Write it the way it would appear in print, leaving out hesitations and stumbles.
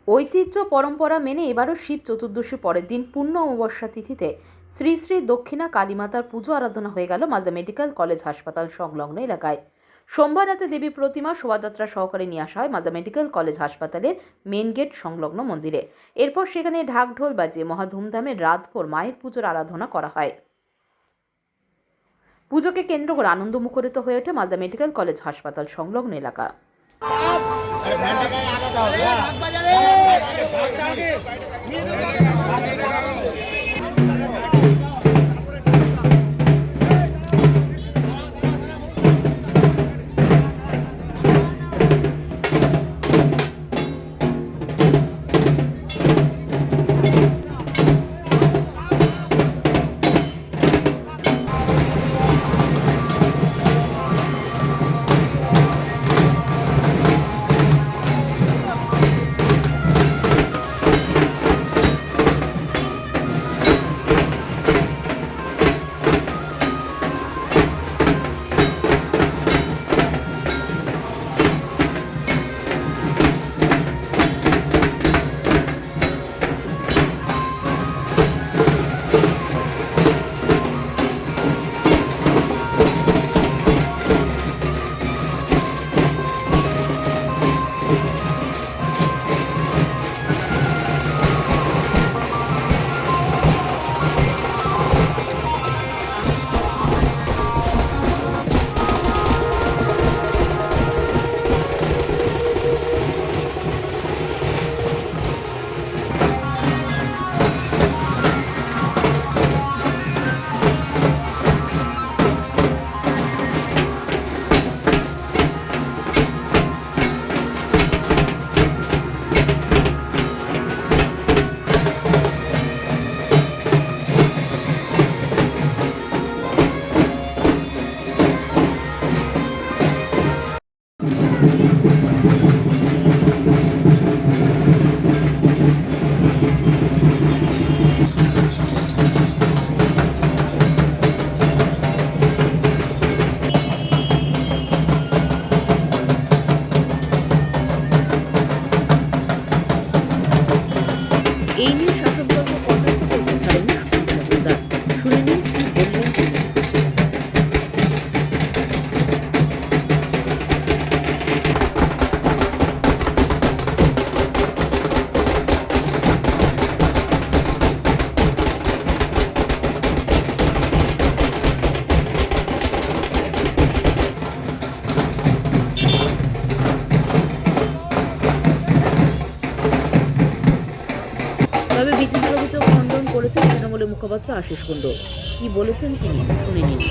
ঐতিহ্য পরম্পরা মেনে এবারও শিব চতুর্দশী পরের দিন পূর্ণ অমাবস্যা তিথিতে শ্রী শ্রী দক্ষিণা কালীমাতার পুজো আরাধনা হয়ে গেল মালদা মেডিকেল কলেজ হাসপাতাল সংলগ্ন এলাকায়। সোমবার রাতে দেবী প্রতিমা শোভাযাত্রা সহকারে নিয়ে আসা হয় মালদা মেডিকেল কলেজ হাসপাতালের মেন গেট সংলগ্ন মন্দিরে। এরপর সেখানে ঢাক ঢোল বাজিয়ে মহা ধুমধামে রাতভর মায়ের পুজোর আরাধনা করা হয়। পুজোকে কেন্দ্র করে আনন্দমুখরিত হয়ে ওঠে মালদা মেডিকেল কলেজ হাসপাতাল সংলগ্ন এলাকা। এই নিয়ে শাসকদলকে কটাক্ষ করতে ছাড়েননি সুকান্ত মজুমদার। শুনে নিন কি বললেন তিনি। তবে বিজেপির অভিযোগ খণ্ডন করেছেন তৃণমূলের মুখপাত্র আশিস কুণ্ডু। কি বলেছেন তিনি শুনে নিন।